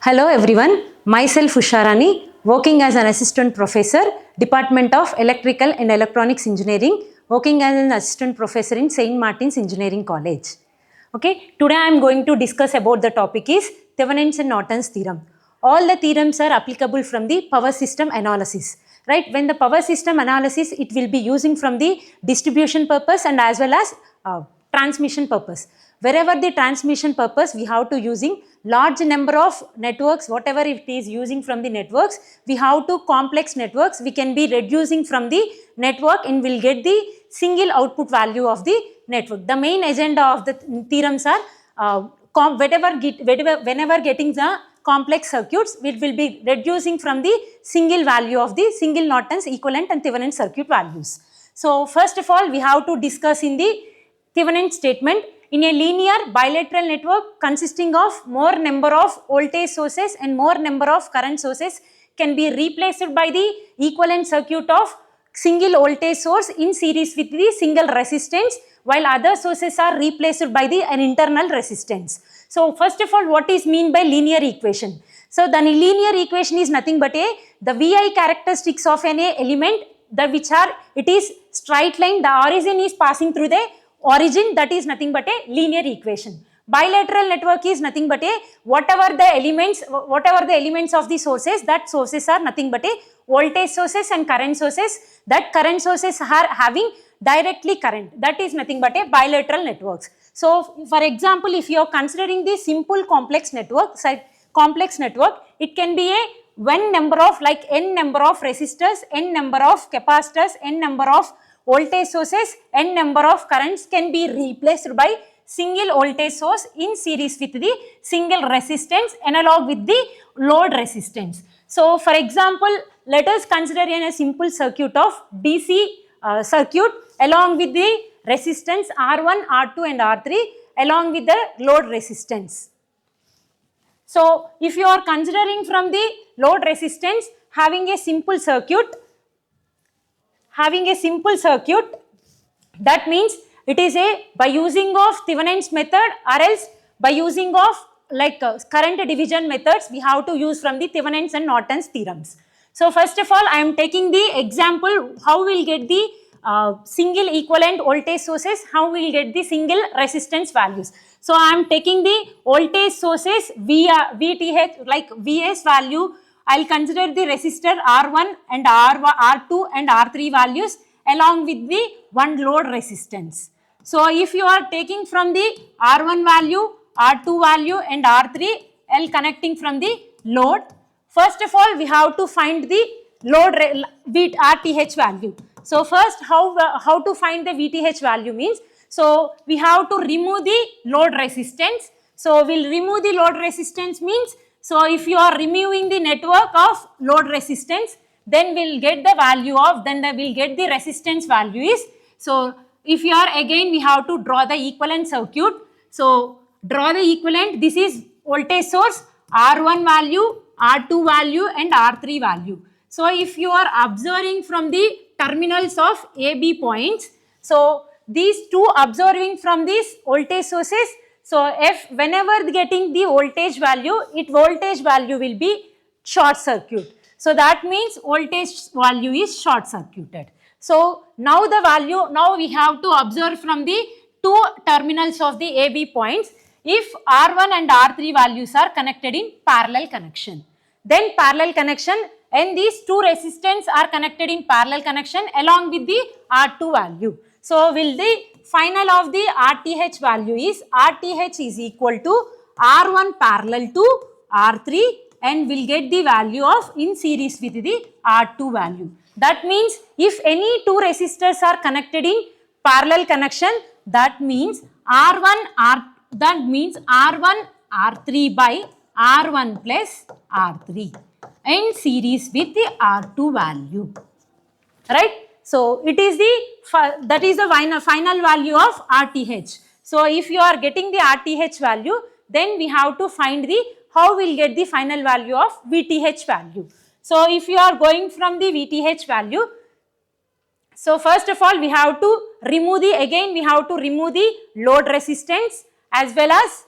Hello everyone, myself Usharani, working as an assistant professor, Department of Electrical and Electronics Engineering, working as an assistant professor in St. Martin's Engineering College. Okay, today I am going to discuss about the topic is Thevenin's and Norton's theorem. All the theorems are applicable from the power system analysis. Right, when the power system analysis, it will be using from the distribution purpose and as well as transmission purpose. Wherever the transmission purpose, we have to using large number of networks, whatever it is using from the networks, we have to complex networks, we can be reducing from the network and will get the single output value of the network. The main agenda of the theorems are whenever getting the complex circuits, we will be reducing from the single value of the single Norton's equivalent and Thevenin circuit values. So first of all, we have to discuss in the Thevenin statement. In a linear bilateral network consisting of more number of voltage sources and more number of current sources can be replaced by the equivalent circuit of single voltage source in series with the single resistance, while other sources are replaced by an internal resistance. So first of all, what is mean by linear equation? So the linear equation is nothing but the VI characteristics of an element, it is straight line, the origin is passing through the origin, that is nothing but a linear equation. Bilateral network is nothing but whatever the elements of the sources, that sources are nothing but voltage sources and current sources, that current sources are having directly current, that is nothing but bilateral networks. So for example, if you are considering the simple complex network, it can be n number of resistors, n number of capacitors, n number of voltage sources, n number of currents can be replaced by single voltage source in series with the single resistance analog with the load resistance. So for example, let us consider a simple circuit of DC circuit along with the resistance R1, R2 and R3 along with the load resistance. So if you are considering from the load resistance having a simple circuit, that means it is by using of Thevenin's method or else by using of current division methods, we have to use from the Thevenin's and Norton's theorems. So first of all, I am taking the example how we will get the single equivalent voltage sources, how we will get the single resistance values. So I am taking the voltage sources VTH like Vs value. I will consider the resistor R1 and R2 and R3 values along with the one load resistance. So if you are taking from the R1 value, R2 value and R3, L connecting from the load, first of all we have to find the load RTH value. So first how to find the VTH value means, so we have to remove the load resistance. So we will remove the load resistance means, so if you are removing the network of load resistance, then we will get the value of, we will get the resistance value is, so if you are again we have to draw the equivalent circuit. So draw the equivalent, this is voltage source, R1 value, R2 value and R3 value. So if you are observing from the terminals of AB points, so these two observing from these voltage sources, so if whenever getting the voltage value will be short circuit. So that means voltage value is short circuited. So now we have to observe from the two terminals of the AB points if R1 and R3 values are connected in parallel connection. Then parallel connection and these two resistance are connected in parallel connection along with the R2 value. So will the final of the RTH value is RTH is equal to R1 parallel to R3 and will get the value of in series with the R2 value. That means if any two resistors are connected in parallel connection, that means R1 R3 by R1 plus R3 in series with the R2 value, right? So it is that is the final value of RTH. So if you are getting the RTH value, then we have to find how we will get the final value of VTH value. So if you are going from the VTH value, so first of all we have to remove the load resistance as well as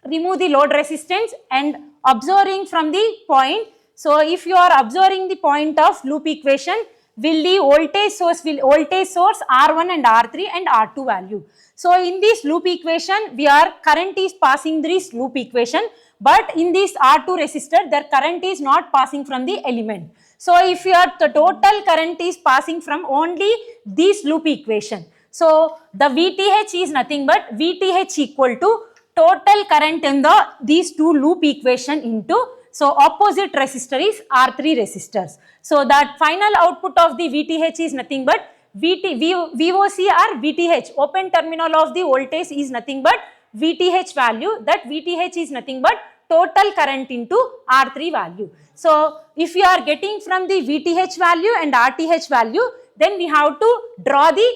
remove the load resistance and observing from the point. So if you are observing the point of loop equation, will the voltage source R1 and R3 and R2 value. So in this loop equation, current is passing this loop equation, but in this R2 resistor, their current is not passing from the element. So if the total current is passing from only this loop equation, so the VTH is nothing but VTH equal to total current in these two loop equation into, so opposite resistor is R3 resistors. So that final output of the VTH is nothing but VOC or VTH, open terminal of the voltage is nothing but VTH value. That VTH is nothing but total current into R3 value. So if you are getting from the VTH value and RTH value, then we have to draw the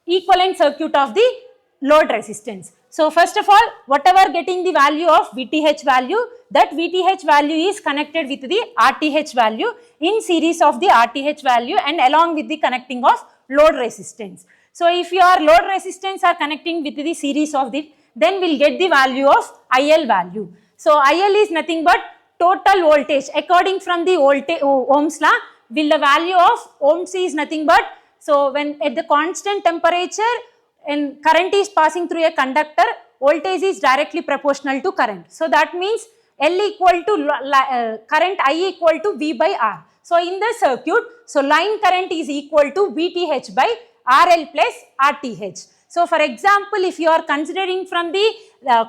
equivalent circuit of the load resistance. So first of all, whatever getting the value of VTH value, that VTH value is connected with the RTH value in series of the RTH value and along with the connecting of load resistance. So if your load resistance are connecting with the series of the, then we'll get the value of IL value. So IL is nothing but total voltage. According from the Ohm's law, will the value of Ohm's is nothing but, so when at the constant temperature and current is passing through a conductor, voltage is directly proportional to current. So that means L equal to current I equal to V by R. So in the circuit, so line current is equal to VTH by RL plus RTH. So for example, if you are considering from the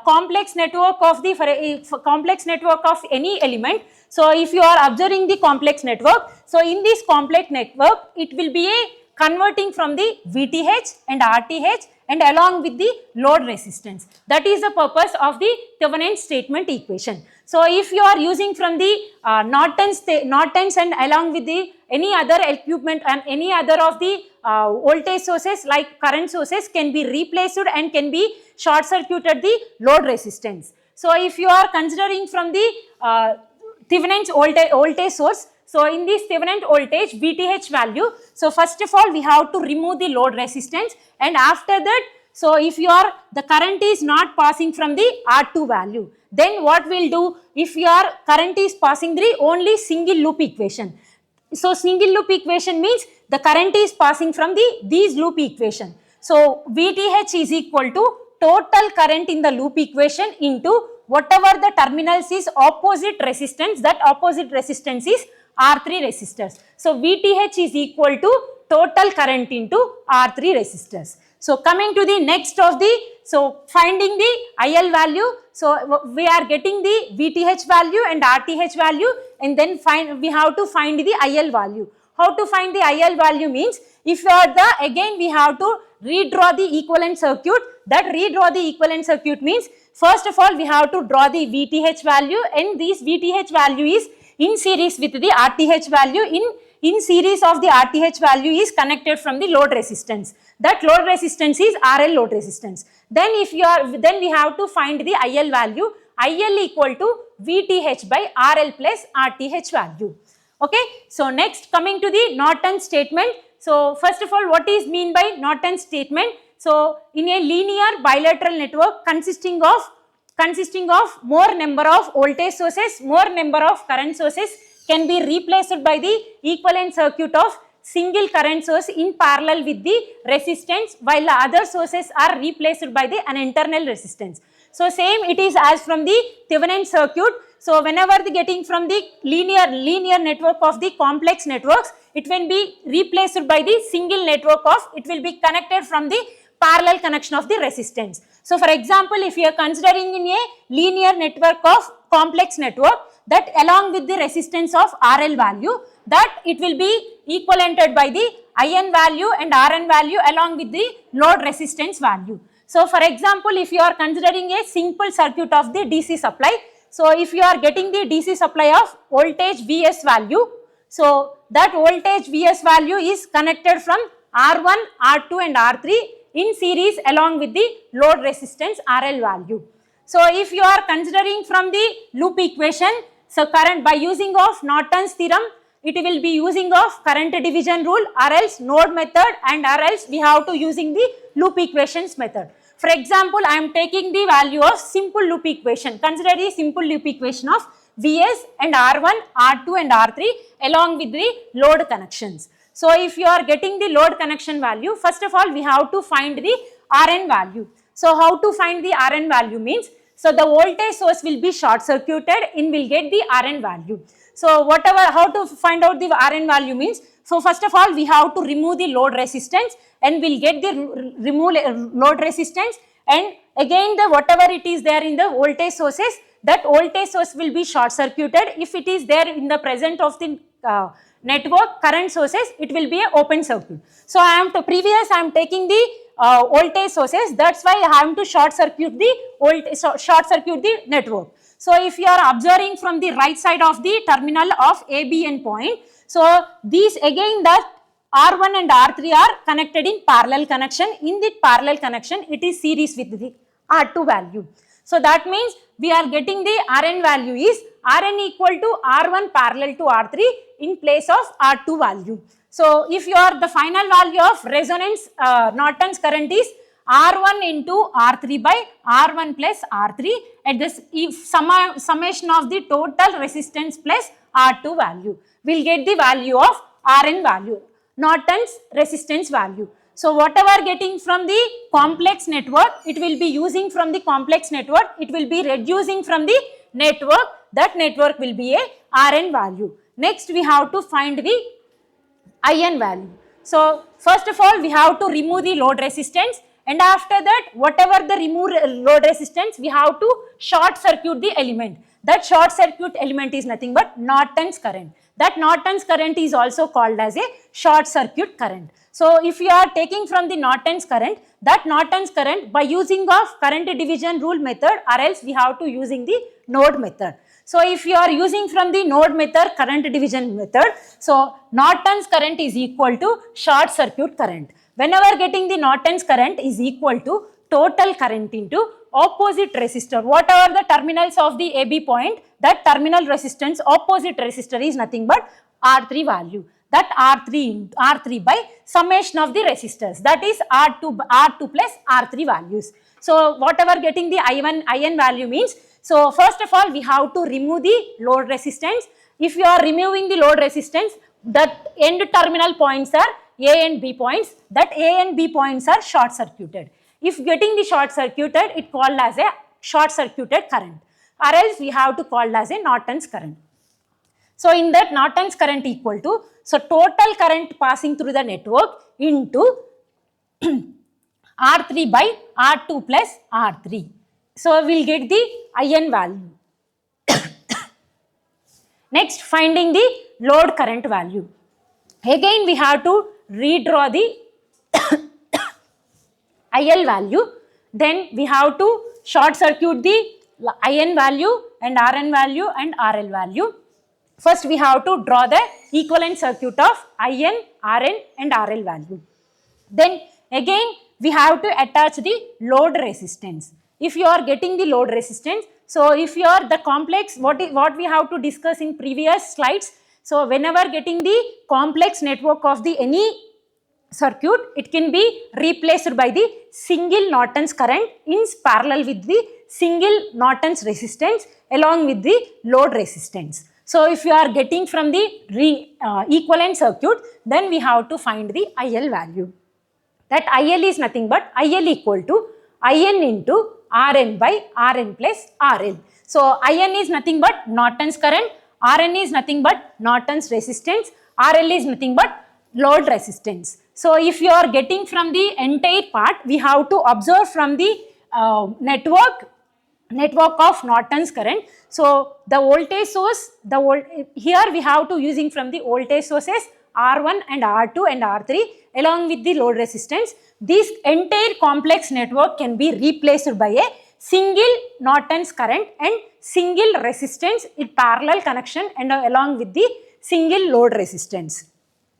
complex network of the complex network of any element, so if you are observing the complex network, so in this complex network, it will be a converting from the VTH and RTH and along with the load resistance. That is the purpose of the Thevenin statement equation. So if you are using from the Norton's and along with the any other equipment and any other of the voltage sources like current sources can be replaced and can be short circuited the load resistance. So if you are considering from the Thevenin's voltage source, so in this Thevenin voltage VTH value, so first of all we have to remove the load resistance, and after that, so if the current is not passing from the R2 value, then what we'll do, if your current is passing the only single loop equation. So single loop equation means the current is passing from these loop equation. So VTH is equal to total current in the loop equation into whatever the terminals is opposite resistance, that opposite resistance is R3 resistors. So VTH is equal to total current into R3 resistors. So coming to the next of the, so finding the IL value, so we are getting the VTH value and RTH value, and then we have to find the IL value. How to find the IL value means, if you are again we have to redraw the equivalent circuit. That redraw the equivalent circuit means, first of all we have to draw the VTH value, and this VTH value is in series with the RTH value. In series of the RTH value is connected from the load resistance. That load resistance is RL load resistance. Then then we have to find the IL value. IL equal to VTH by RL plus RTH value. Okay. So next, coming to the Norton statement. So first of all, what is mean by Norton statement? So in a linear bilateral network consisting of more number of voltage sources, more number of current sources can be replaced by the equivalent circuit of single current source in parallel with the resistance, while the other sources are replaced by an internal resistance. So same it is as from the Thevenin circuit. So whenever the getting from the linear network of the complex networks, it will be replaced by the single network of, it will be connected from the parallel connection of the resistance. So for example, if you are considering in a linear network of complex network, that along with the resistance of RL value, that it will be equivalented by the IN value and RN value along with the load resistance value. So for example, if you are considering a simple circuit of the DC supply, so if you are getting the DC supply of voltage Vs value, so that voltage Vs value is connected from R1, R2 and R3 in series along with the load resistance RL value. So if you are considering from the loop equation, so current by using of Norton's theorem, it will be using of current division rule or else node method, and or else we have to using the loop equations method. For example, I am taking the value of simple loop equation. Consider the simple loop equation of Vs and R1, R2 and R3 along with the load connections. So if you are getting the load connection value, first of all we have to find the Rn value. So how to find the Rn value means, so the voltage source will be short circuited and will get the Rn value. So how to find out the Rn value means, so first of all we have to remove the load resistance and we'll get the remove load resistance, and again the whatever it is there in the voltage sources, that voltage source will be short circuited. If it is there in the present of the network current sources, it will be an open circuit. So I am taking the voltage sources, that's why I have to short circuit the network. So if you are observing from the right side of the terminal of ABN point, so these again that R1 and R3 are connected in parallel connection. In the parallel connection, it is series with the R2 value. So that means we are getting the Rn value is Rn equal to R1 parallel to R3 in place of R2 value. So if the final value of resonance Norton's current is R1 into R3 by R1 plus R3 at this summation of the total resistance plus R2 value, we'll get the value of Rn value, Norton's resistance value. So whatever getting from the complex network, it will be using from the complex network, it will be reducing from the network, that network will be a Rn value. Next we have to find the In value. So first of all we have to remove the load resistance, and after that whatever the remove load resistance, we have to short circuit the element. That short circuit element is nothing but Norton's current. That Norton's current is also called as a short circuit current. So if you are taking from the Norton's current, that Norton's current by using of current division rule method, or else we have to using the node method. So if you are using from the node method, current division method, so Norton's current is equal to short circuit current. Whenever getting the Norton's current is equal to total current into opposite resistor. Whatever the terminals of the AB point, that terminal resistance opposite resistor is nothing but R3 value. That R3 by summation of the resistors, that is R2 plus R3 values. So whatever getting the In value means, so first of all we have to remove the load resistance. If you are removing the load resistance, that end terminal points are A and B points, that A and B points are short circuited. If getting the short circuited, it called as a short circuited current, or else we have to call as a Norton's current. So in that Norton's current equal to, so total current passing through the network into R3 by R2 plus R3. So we will get the In value. Next, finding the load current value. Again we have to redraw the IL value, then we have to short circuit the In value and Rn value and RL value. First we have to draw the equivalent circuit of In, Rn and RL value. Then again we have to attach the load resistance. If you are getting the load resistance, so if you are the complex, what we have to discuss in previous slides, so whenever getting the complex network of the any circuit, it can be replaced by the single Norton's current in parallel with the single Norton's resistance along with the load resistance. So if you are getting from the equivalent circuit, then we have to find the IL value. That IL is nothing but IL equal to In into Rn by Rn plus RL. So In is nothing but Norton's current, Rn is nothing but Norton's resistance, RL is nothing but load resistance. So if you are getting from the entire part, we have to observe from the network of Norton's current. So the voltage source, here we have to using from the voltage sources R1 and R2 and R3 along with the load resistance. This entire complex network can be replaced by a single Norton's current and single resistance in parallel connection and along with the single load resistance.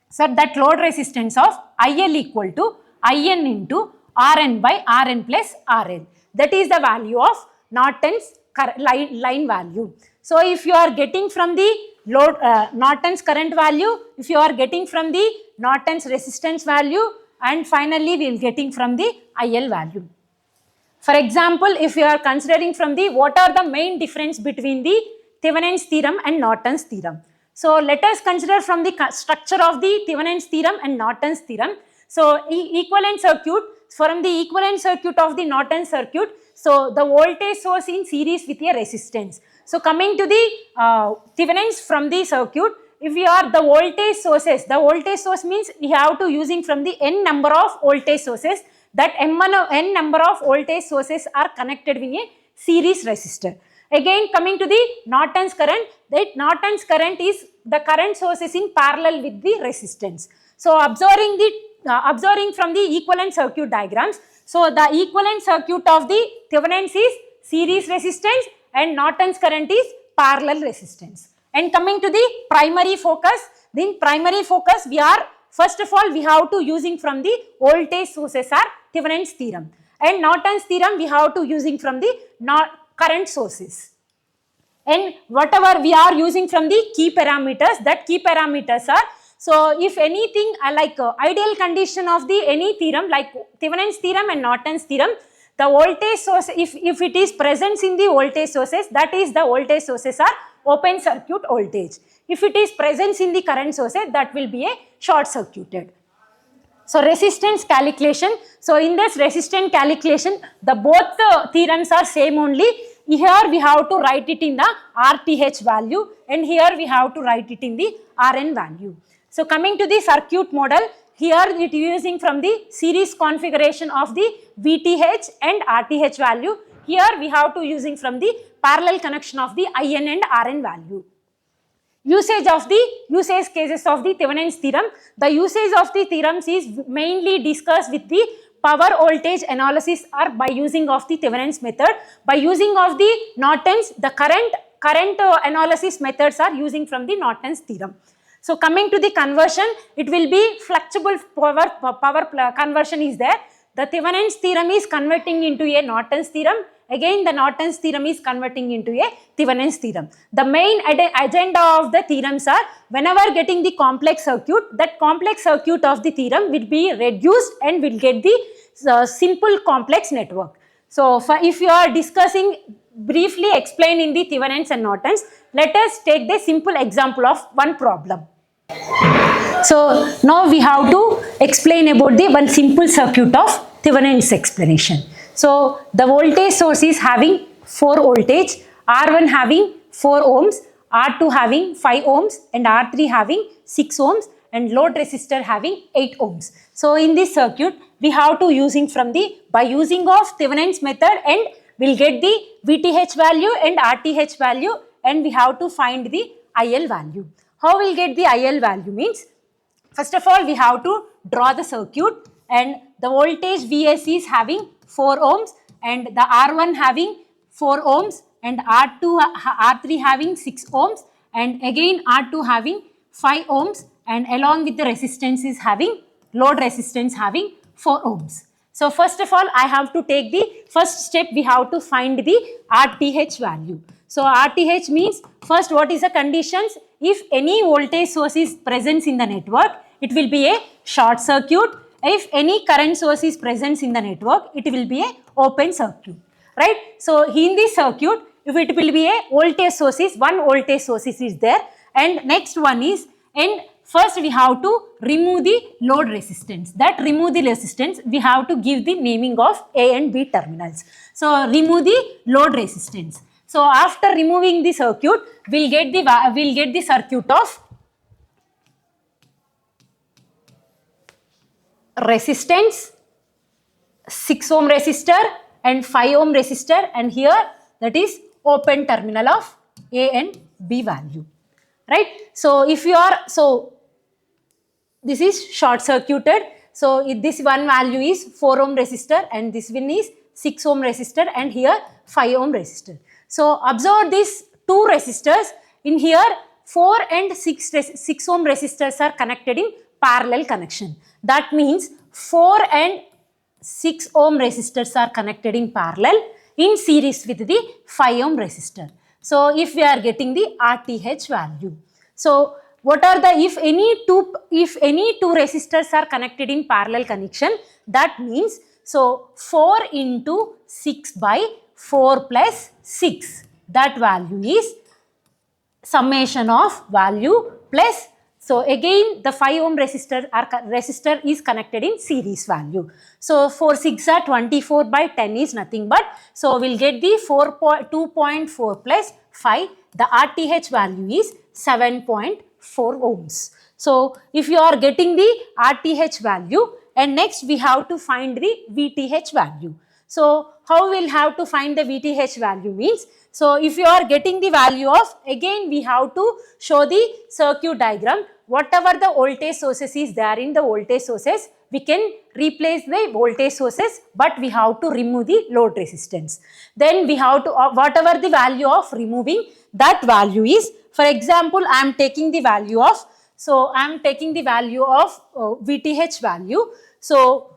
So that load resistance of IL equal to In into Rn by Rn plus RL. That is the value of Norton's line value. So if you are getting from the load Norton's current value, if you are getting from the Norton's resistance value, and finally we will getting from the IL value. For example, if you are considering from the what are the main difference between the Thevenin's theorem and Norton's theorem. So let us consider from the structure of the Thevenin's theorem and Norton's theorem. So equivalent circuit, from the equivalent circuit of the Norton circuit, so the voltage source in series with a resistance. So coming to the Thevenin's from the circuit, if we are the voltage sources, the voltage source means we have to using from the n number of voltage sources, that n number of voltage sources are connected with a series resistor. Again coming to the Norton's current, that Norton's current is the current sources in parallel with the resistance. So observing from the equivalent circuit diagrams, so the equivalent circuit of the Thevenin's is series resistance and Norton's current is parallel resistance. And coming to the primary focus, then primary focus we are, first of all we have to using from the voltage sources are Thevenin's theorem, and Norton's theorem we have to using from the current sources. And whatever we are using from the key parameters, that key parameters are, so if anything like ideal condition of the any theorem like Thevenin's theorem and Norton's theorem, the voltage source, if it is present in the voltage sources, that is the voltage sources are open circuit voltage. If it is present in the current sources, that will be a short circuited. So resistance calculation, so in this resistance calculation, the both theorems are same only. Here we have to write it in the RTH value, and here we have to write it in the RN value. So coming to the circuit model, here it is using from the series configuration of the VTH and RTH value. Here we have to using from the parallel connection of the IN and RN value. Usage cases of the Thevenin's theorem. The usage of the theorems is mainly discussed with the power voltage analysis or by using of the Thevenin's method. By using of the Norton's, the current analysis methods are using from the Norton's theorem. So coming to the conversion, it will be flexible power conversion is there. The Thevenin's theorem is converting into a Norton's theorem. Again the Norton's theorem is converting into a Thevenin's theorem. The main agenda of the theorems are, whenever getting the complex circuit, that complex circuit of the theorem will be reduced and will get the simple complex network. So if you are discussing briefly explaining the Thevenin's and Norton's, let us take the simple example of one problem. So now we have to explain about the one simple circuit of Thevenin's explanation. So the voltage source is having 4 voltage, R1 having 4 ohms, R2 having 5 ohms, and R3 having 6 ohms, and load resistor having 8 ohms. So in this circuit, we have to using from the, by using of Thevenin's method, and we'll get the VTH value and RTH value, and we have to find the IL value. How we'll get the IL value means, first of all we have to draw the circuit, and the voltage Vs is having 4 ohms, and the R1 having 4 ohms, and R3 having 6 ohms, and again R2 having 5 ohms, and along with the resistance is having, load resistance having 4 ohms. So first of all I have to take the first step, we have to find the RTH value. So RTH means, first what is the conditions? If any voltage source is present in the network, it will be a short circuit. If any current source is present in the network, it will be a open circuit, right? So in this circuit, if it will be a voltage source is, one voltage source is there, and next one is, and first we have to remove the load resistance. That remove the resistance, we have to give the naming of A and B terminals. So remove the load resistance. So after removing the circuit, we'll get the circuit of resistance, 6 ohm resistor and 5 ohm resistor, and here that is open terminal of A and B value, right? So if you are, so this is short circuited, so this one value is 4 ohm resistor, and this one is 6 ohm resistor, and here 5 ohm resistor. So observe these 2 resistors. In here 4 and 6 ohm resistors are connected in parallel connection. That means 4 and 6 ohm resistors are connected in parallel in series with the 5 ohm resistor. So if we are getting the RTH value. So what are the, if any two resistors are connected in parallel connection, that means, so 4 into 6 by 4 plus 6, that value is summation of value plus, so again the 5 ohm resistor is connected in series value. So 4 6 are 24 by 10 is nothing but, so we'll get the 2.4 plus 5, the RTH value is 7.4 ohms. So if you are getting the RTH value, and next we have to find the VTH value. So how we'll have to find the VTH value means, so if you are getting the value of, again we have to show the circuit diagram. Whatever the voltage sources is there in the voltage sources, we can replace the voltage sources, but we have to remove the load resistance. Then we have to, whatever the value of removing, that value is, for example, I am taking the value of, so I am taking the value of VTH value. So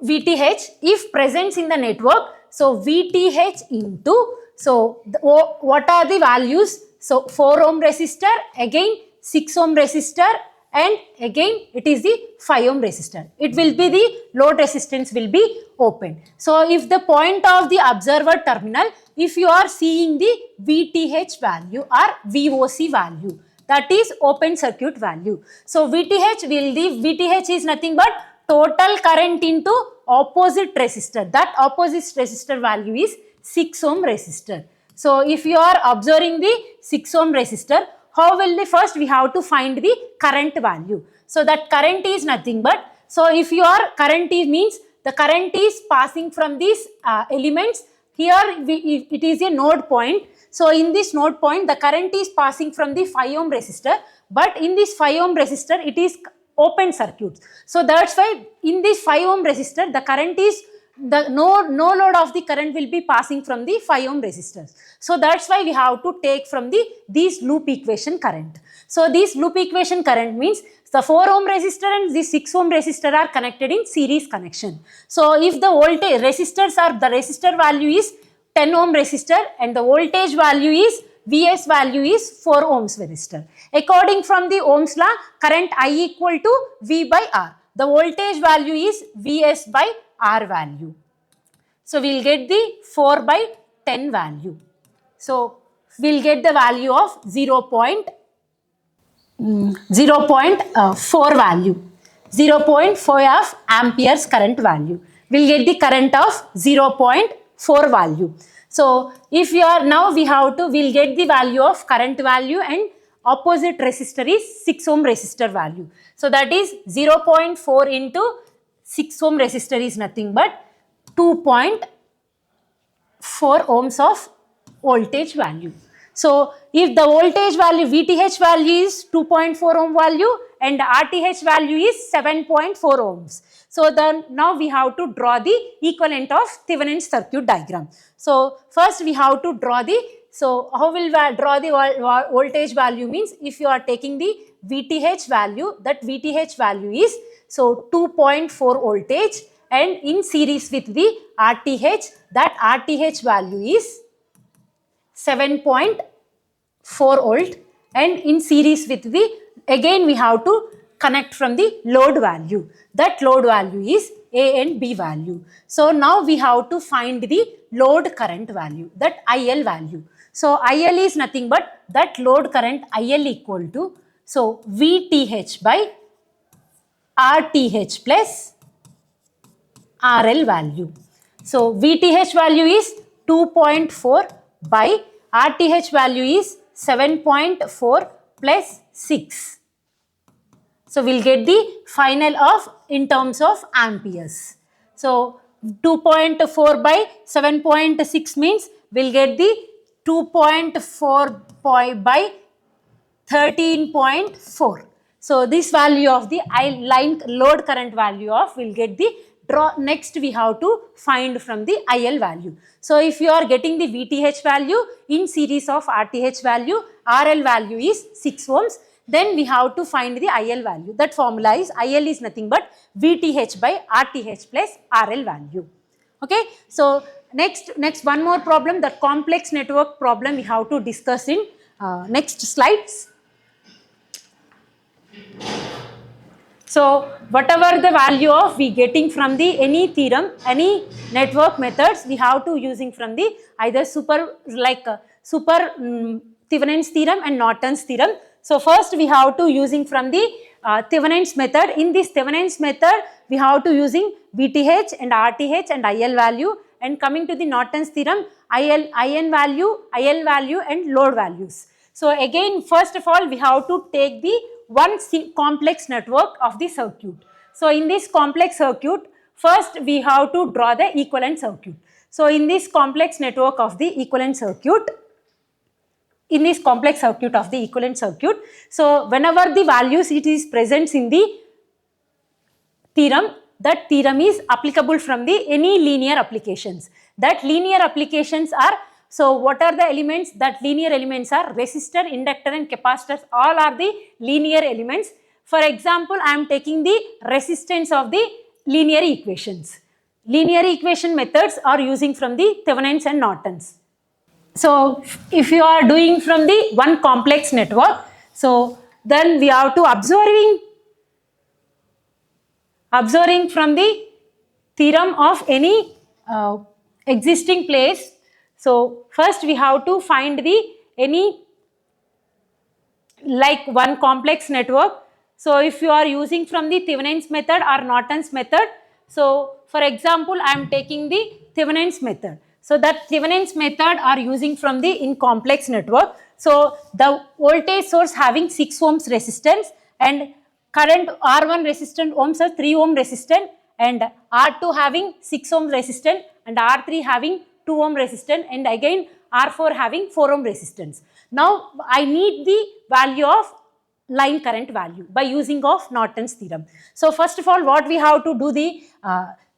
VTH, if presence in the network, so VTH into, so what are the values? So 4 ohm resistor, again 6 ohm resistor, and again it is the 5 ohm resistor. It will be the load resistance will be open. So if the point of the observer terminal, if you are seeing the VTH value or VOC value, that is open circuit value. So VTH is nothing but total current into opposite resistor. That opposite resistor value is 6 ohm resistor. So if you are observing the 6 ohm resistor, how will the, first we have to find the current value. So that current is nothing but, so if your current is means the current is passing from these elements. Here it is a node point. So in this node point, the current is passing from the 5 ohm resistor, but in this 5 ohm resistor, it is open circuit. So that's why in this 5 ohm resistor, the current is, no load of the current will be passing from the 5 ohm resistors. So that's why we have to take from these loop equation current. So this loop equation current means the 4 ohm resistor and the 6 ohm resistor are connected in series connection. So if the voltage resistors are, the resistor value is 10 ohm resistor and the voltage value is, Vs value is 4 ohms resistor. According from the Ohm's law, current I equal to V by R. The voltage value is Vs by R value. So we'll get the 4 by 10 value. So we'll get the value of 0.4 value. 0.4 of amperes current value. We'll get the current of 0.4 value. So if you are, now we have to, we'll get the value of current value and opposite resistor is 6 ohm resistor value. So that is 0.4 into 6 ohm resistor is nothing but 2.4 ohms of voltage value. So if the voltage value, VTH value is 2.4 ohm value and RTH value is 7.4 ohms. So then now we have to draw the equivalent of Thevenin circuit diagram. So first we have to draw the, so how will we draw the voltage value means, if you are taking the VTH value, that VTH value is, so 2.4 voltage, and in series with the RTH, that RTH value is 7.4 volt, and in series with the, again we have to connect from the load value. That load value is A and B value. So now we have to find the load current value, that IL value. So IL is nothing but that load current IL equal to, so VTH by RTH plus RL value. So VTH value is 2.4 by RTH value is 7.4 plus 6. So we'll get the final of in terms of amperes. So 2.4 by 7.6 means we'll get the 2.4 by 13.4. So this value of the line load current value of, we'll get the draw. Next we have to find from the IL value. So if you are getting the VTH value in series of RTH value, RL value is 6 ohms. Then we have to find the IL value. That formula is IL is nothing but VTH by RTH plus RL value. Okay, so next one more problem, the complex network problem we have to discuss in next slides. So whatever the value of we getting from the any theorem, any network methods, we have to using from the either Thevenin's theorem and Norton's theorem. So first we have to using from the Thevenin's method. In this Thevenin's method, we have to using VTH and RTH and IL value, and coming to the Norton's theorem, IN value, IL value and load values. So again, first of all, we have to take the one complex network of the circuit. So in this complex circuit, first we have to draw the equivalent circuit. So in this complex network of the equivalent circuit, so whenever the values it is present in the theorem, that theorem is applicable from the any linear applications. That linear applications are, so what are the elements? That linear elements are resistor, inductor and capacitors, all are the linear elements. For example, I am taking the resistance of the linear equations. Linear equation methods are using from the Thevenin's and Norton's. So if you are doing from the one complex network, so then we have to observing from the theorem of any existing place. So first we have to find the any like one complex network. So if you are using from the Thevenin's method or Norton's method, so for example, I am taking the Thevenin's method. So that Thevenin's method are using from the in complex network. So the voltage source having 6 ohms resistance and current R1 resistant ohms are 3 ohm resistant, and R2 having 6 ohm resistant and R3 having 2 ohm resistant, and again R4 having 4 ohm resistance. Now I need the value of line current value by using of Norton's theorem. So first of all, what we have to do the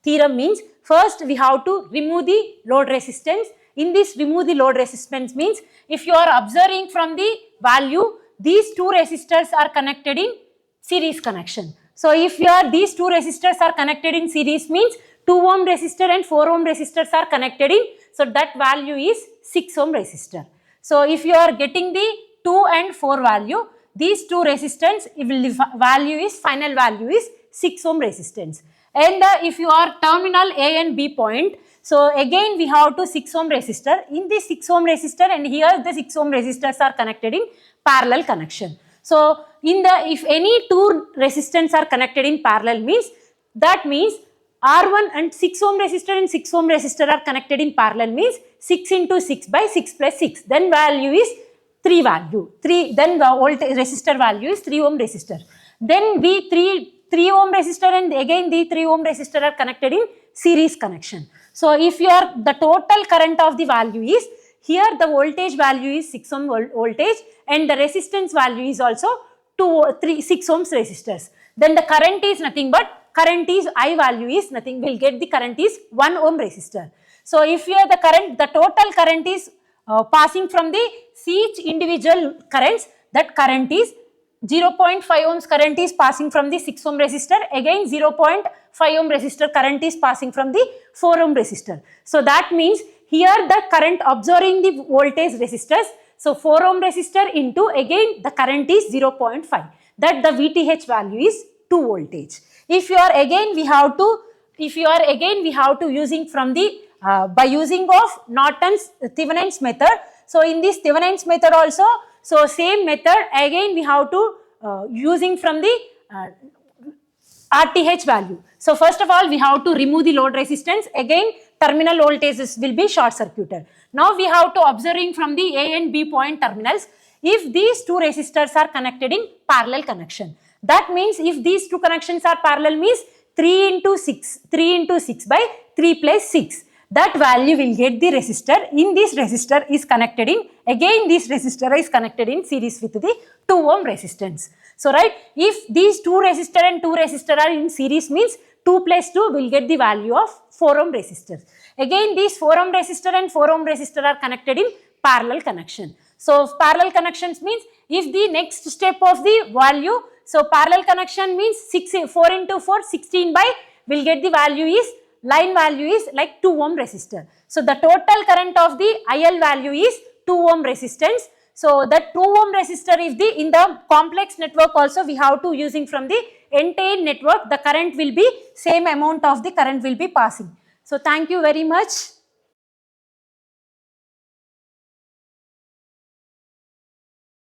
theorem means, first we have to remove the load resistance. In this remove the load resistance means, if you are observing from the value, these two resistors are connected in series connection. So if these two resistors are connected in series means 2 ohm resistor and 4 ohm resistors are connected in, so that value is 6 ohm resistor. So if you are getting the 2 and 4 value, these two resistance final value is 6 ohm resistance. And if you are terminal A and B point, so again we have to 6 ohm resistor. In this 6 ohm resistor and here the 6 ohm resistors are connected in parallel connection. So if any two resistance are connected in parallel means, that means R1 and 6 ohm resistor and 6 ohm resistor are connected in parallel means 6 into 6 by 6 plus 6, then value is 3 value, then the voltage resistor value is 3 ohm resistor. Then 3 ohm resistor and again the 3 ohm resistor are connected in series connection. So if the total current of the value is, here the voltage value is 6 ohm voltage and the resistance value is also 6 ohms resistors. Then the current is nothing but, I value is nothing, we'll get the current is 1 ohm resistor. So if the total current is passing from the each individual currents, that current is 0.5 ohms current is passing from the 6 ohm resistor, again 0.5 ohm resistor current is passing from the 4 ohm resistor. So that means here the current absorbing the voltage resistors, so 4 ohm resistor into again the current is 0.5, that the VTH value is 2 voltage. If you are again we have to using from the by using of Norton's Thevenin's method. So in this Thevenin's method also, so same method again we have to using from the RTH value. So first of all we have to remove the load resistance, again terminal voltages will be short circuited. Now we have to observing from the A and B point terminals, if these two resistors are connected in parallel connection. That means if these two connections are parallel means 3 into 6 by 3 plus 6. That value will get the resistor. In this resistor is connected in, again this resistor is connected in series with the 2 ohm resistance. So right, if these 2 resistor and 2 resistor are in series means 2 plus 2 will get the value of 4 ohm resistors. Again these 4 ohm resistor and 4 ohm resistor are connected in parallel connection. So parallel connections means if the next step of the value, so parallel connection means 4 into 4 16 by will get the value is line value is like 2 ohm resistor. So the total current of the IL value is 2 ohm resistance. So that 2 ohm resistor is the, in the complex network also we have to using from the entire network, the current will be same amount of the current will be passing. So thank you very much.